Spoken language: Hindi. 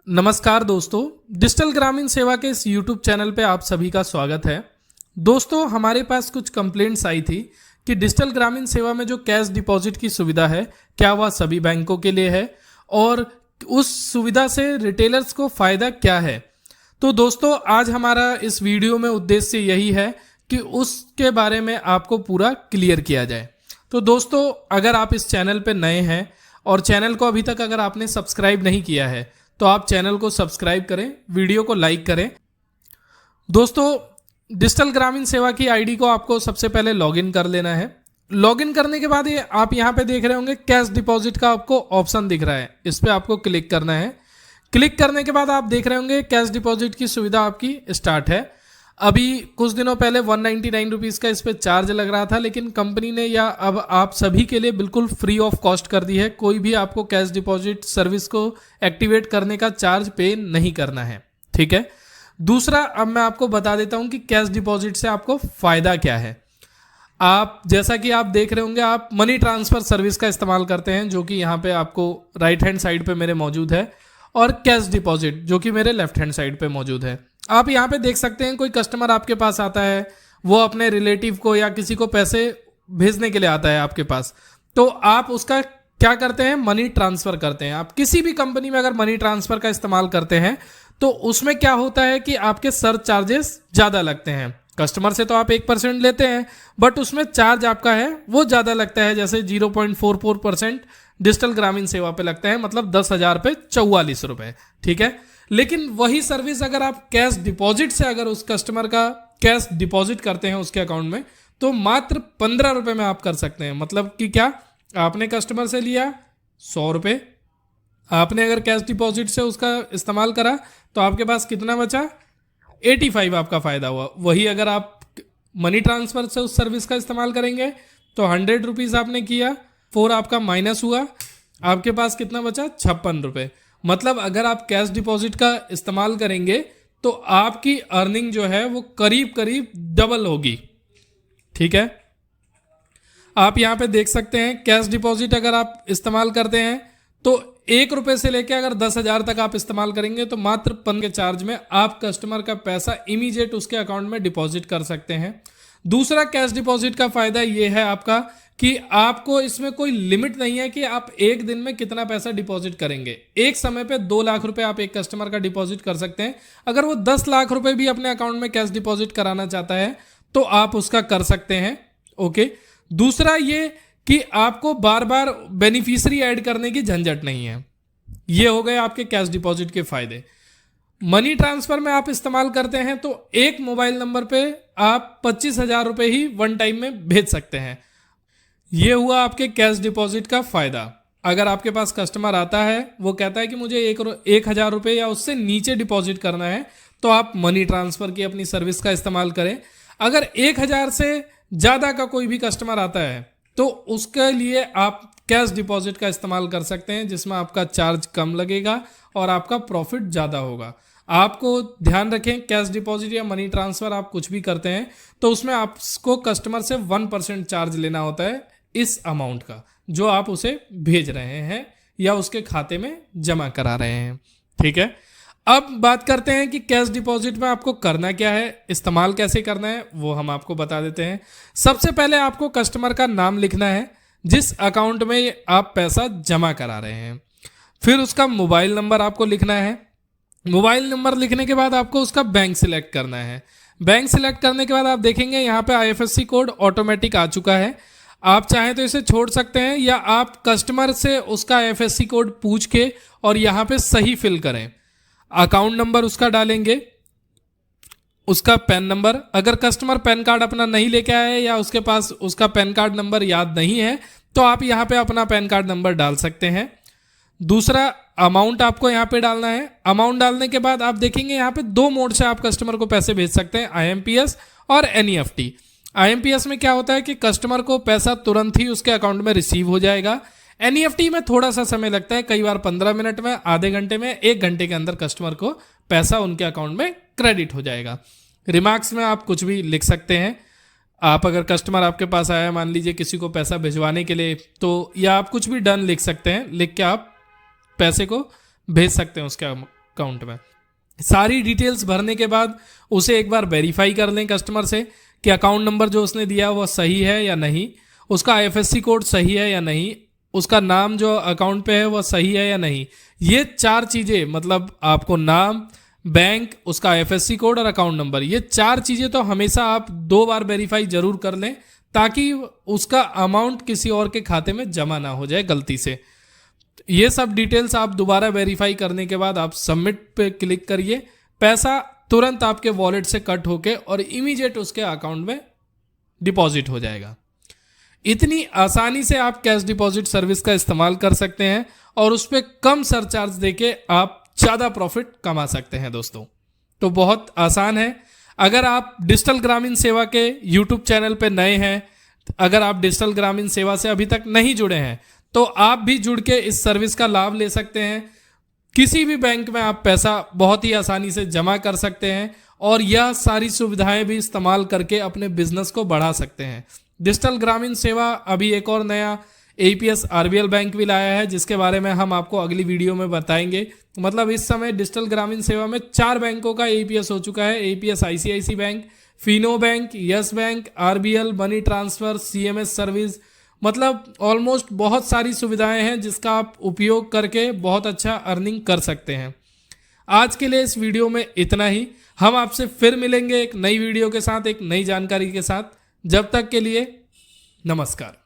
नमस्कार दोस्तों, डिजिटल ग्रामीण सेवा के इस YouTube चैनल पे आप सभी का स्वागत है। दोस्तों, हमारे पास कुछ कंप्लेंट्स आई थी कि डिजिटल ग्रामीण सेवा में जो कैश डिपॉजिट की सुविधा है, क्या वह सभी बैंकों के लिए है और उस सुविधा से रिटेलर्स को फ़ायदा क्या है। तो दोस्तों, आज हमारा इस वीडियो में उद्देश्य यही है कि उसके बारे में आपको पूरा क्लियर किया जाए। तो दोस्तों, अगर आप इस चैनल पर नए हैं और चैनल को अभी तक अगर आपने सब्सक्राइब नहीं किया है तो आप चैनल को सब्सक्राइब करें, वीडियो को लाइक करें। दोस्तों, डिजिटल ग्रामीण सेवा की आईडी को आपको सबसे पहले लॉगिन कर लेना है। लॉगिन करने के बाद ये आप यहाँ पे देख रहे होंगे कैश डिपॉजिट का आपको ऑप्शन दिख रहा है, इस पर आपको क्लिक करना है। क्लिक करने के बाद आप देख रहे होंगे कैश डिपॉजिट की सुविधा आपकी स्टार्ट है। अभी कुछ दिनों पहले 199 रुपीज़ का इस पर चार्ज लग रहा था, लेकिन कंपनी ने या अब आप सभी के लिए बिल्कुल फ्री ऑफ कॉस्ट कर दी है। कोई भी आपको कैश डिपॉजिट सर्विस को एक्टिवेट करने का चार्ज पे नहीं करना है, ठीक है। दूसरा, अब मैं आपको बता देता हूं कि कैश डिपॉजिट से आपको फ़ायदा क्या है। आप जैसा कि आप देख रहे होंगे, आप मनी ट्रांसफ़र सर्विस का इस्तेमाल करते हैं, जो कि यहाँ पे आपको राइट हैंड साइड पे मेरे मौजूद है, और कैश डिपॉजिट जो कि मेरे लेफ्ट हैंड साइड पे मौजूद है। आप यहाँ पे देख सकते हैं, कोई कस्टमर आपके पास आता है, वो अपने रिलेटिव को या किसी को पैसे भेजने के लिए आता है आपके पास, तो आप उसका क्या करते हैं, मनी ट्रांसफ़र करते हैं। आप किसी भी कंपनी में अगर मनी ट्रांसफ़र का इस्तेमाल करते हैं तो उसमें क्या होता है कि आपके सर्च चार्जेस ज़्यादा लगते हैं। कस्टमर से तो आप 1% लेते हैं, बट उसमें चार्ज आपका है वो ज़्यादा लगता है, जैसे 0.44% डिजिटल ग्रामीण सेवा पे लगता है, मतलब 10,000 पे 44 रुपये, ठीक है। लेकिन वही सर्विस अगर आप कैश डिपॉजिट से अगर उस कस्टमर का कैश डिपॉजिट करते हैं उसके अकाउंट में, तो मात्र 15 रुपये में आप कर सकते हैं। मतलब कि क्या, आपने कस्टमर से लिया 100 रुपये, आपने अगर कैश डिपॉजिट से उसका इस्तेमाल करा तो आपके पास कितना बचा, 85 आपका फ़ायदा हुआ। वही अगर आप मनी ट्रांसफ़र से उस सर्विस का इस्तेमाल करेंगे तो 100 रुपीज़ आपने किया, 4 आपका माइनस हुआ, आपके पास कितना बचा, 56 रुपये। मतलब अगर आप कैश डिपॉजिट का इस्तेमाल करेंगे तो आपकी अर्निंग जो है वो करीब करीब डबल होगी, ठीक है। आप यहाँ पे देख सकते हैं, कैश डिपॉजिट अगर आप इस्तेमाल करते हैं तो 1 रुपये से लेकर अगर 10,000 तक आप इस्तेमाल करेंगे तो मात्र 15 के चार्ज में आप कस्टमर का पैसा इमीडिएट उसके अकाउंट में डिपॉजिट कर सकते हैं। दूसरा, कैश डिपॉजिट का फ़ायदा ये है आपका कि आपको इसमें कोई लिमिट नहीं है कि आप एक दिन में कितना पैसा डिपॉजिट करेंगे। एक समय पे 2 लाख रुपए आप एक कस्टमर का डिपॉजिट कर सकते हैं। अगर वो 10 लाख रुपए भी अपने अकाउंट में कैश डिपॉजिट कराना चाहता है तो आप उसका कर सकते हैं, ओके। दूसरा ये कि आपको बार बार बेनिफिशियरी ऐड करने की झंझट नहीं है। ये हो गए आपके कैश डिपॉजिट के फ़ायदे। मनी ट्रांसफ़र में आप इस्तेमाल करते हैं तो एक मोबाइल नंबर पे आप 25,000 रुपये ही वन टाइम में भेज सकते हैं। ये हुआ आपके कैश डिपॉजिट का फ़ायदा। अगर आपके पास कस्टमर आता है, वो कहता है कि मुझे 1,000 रुपये या उससे नीचे डिपॉजिट करना है, तो आप मनी ट्रांसफ़र की अपनी सर्विस का इस्तेमाल करें। अगर 1,000 से ज़्यादा का कोई भी कस्टमर आता है तो उसके लिए आप कैश डिपॉजिट का इस्तेमाल कर सकते हैं, जिसमें आपका चार्ज कम लगेगा और आपका प्रॉफिट ज़्यादा होगा। आपको ध्यान रखें, कैश डिपॉजिट या मनी ट्रांसफ़र आप कुछ भी करते हैं तो उसमें आपको कस्टमर से 1% चार्ज लेना होता है इस अमाउंट का, जो आप उसे भेज रहे हैं या उसके खाते में जमा करा रहे हैं, ठीक है। अब बात करते हैं कि कैश डिपॉजिट में आपको करना क्या है, इस्तेमाल कैसे करना है, वो हम आपको बता देते हैं। सबसे पहले आपको कस्टमर का नाम लिखना है जिस अकाउंट में आप पैसा जमा करा रहे हैं। फिर उसका मोबाइल नंबर आपको लिखना है। मोबाइल नंबर लिखने के बाद आपको उसका बैंक सिलेक्ट करना है। बैंक सिलेक्ट करने के बाद आप देखेंगे यहाँ पे IFSC कोड ऑटोमेटिक आ चुका है। आप चाहें तो इसे छोड़ सकते हैं या आप कस्टमर से उसका IFSC कोड पूछ के और यहाँ पे सही फिल करें। अकाउंट नंबर उसका डालेंगे, उसका पैन नंबर, अगर कस्टमर पैन कार्ड अपना नहीं लेके आया है या उसके पास उसका पैन कार्ड नंबर याद नहीं है तो आप यहाँ पे अपना पैन कार्ड नंबर डाल सकते हैं। दूसरा, अमाउंट आपको यहाँ पे डालना है। अमाउंट डालने के बाद आप देखेंगे यहाँ पे 2 मोड से आप कस्टमर को पैसे भेज सकते हैं, IMPS और NEFT। IMPS में क्या होता है कि कस्टमर को पैसा तुरंत ही उसके अकाउंट में रिसीव हो जाएगा। NEFT में थोड़ा सा समय लगता है, कई बार 15 मिनट में, आधे घंटे में, 1 घंटे के अंदर कस्टमर को पैसा उनके अकाउंट में क्रेडिट हो जाएगा। रिमार्क्स में आप कुछ भी लिख सकते हैं। आप अगर कस्टमर आपके पास आया, मान लीजिए किसी को पैसा भिजवाने के लिए, तो या आप कुछ भी डन लिख सकते हैं, लिख के आप पैसे को भेज सकते हैं उसके अकाउंट में। सारी डिटेल्स भरने के बाद उसे एक बार वेरीफाई कर लें कस्टमर से कि अकाउंट नंबर जो उसने दिया वो सही है या नहीं, उसका IFSC कोड सही है या नहीं, उसका नाम जो अकाउंट पे है वो सही है या नहीं। ये 4 चीज़ें, मतलब आपको नाम, बैंक, उसका IFSC कोड और अकाउंट नंबर, ये 4 चीज़ें तो हमेशा आप 2 बार वेरीफाई जरूर कर लें ताकि उसका अमाउंट किसी और के खाते में जमा ना हो जाए गलती से। ये सब डिटेल्स आप दोबारा वेरीफाई करने के बाद आप सबमिट पे क्लिक करिए, पैसा तुरंत आपके वॉलेट से कट होके और इमीडिएट उसके अकाउंट में डिपॉजिट हो जाएगा। इतनी आसानी से आप कैश डिपॉजिट सर्विस का इस्तेमाल कर सकते हैं और उस पर कम सरचार्ज देके आप ज़्यादा प्रॉफिट कमा सकते हैं दोस्तों। तो बहुत आसान है। अगर आप डिजिटल ग्रामीण सेवा के यूट्यूब चैनल पे नए हैं, अगर आप डिजिटल ग्रामीण सेवा से अभी तक नहीं जुड़े हैं, तो आप भी जुड़ के इस सर्विस का लाभ ले सकते हैं। किसी भी बैंक में आप पैसा बहुत ही आसानी से जमा कर सकते हैं और यह सारी सुविधाएं भी इस्तेमाल करके अपने बिजनेस को बढ़ा सकते हैं। डिजिटल ग्रामीण सेवा अभी एक और नया APS RBL बैंक भी लाया है, जिसके बारे में हम आपको अगली वीडियो में बताएंगे। मतलब इस समय डिजिटल ग्रामीण सेवा में 4 बैंकों का APS हो चुका है। APS ICICI bank, Fino bank, yes bank, RBL, money transfer, CMS service, मतलब ऑलमोस्ट बहुत सारी सुविधाएं हैं जिसका आप उपयोग करके बहुत अच्छा अर्निंग कर सकते हैं। आज के लिए इस वीडियो में इतना ही। हम आपसे फिर मिलेंगे एक नई वीडियो के साथ, एक नई जानकारी के साथ। जब तक के लिए नमस्कार।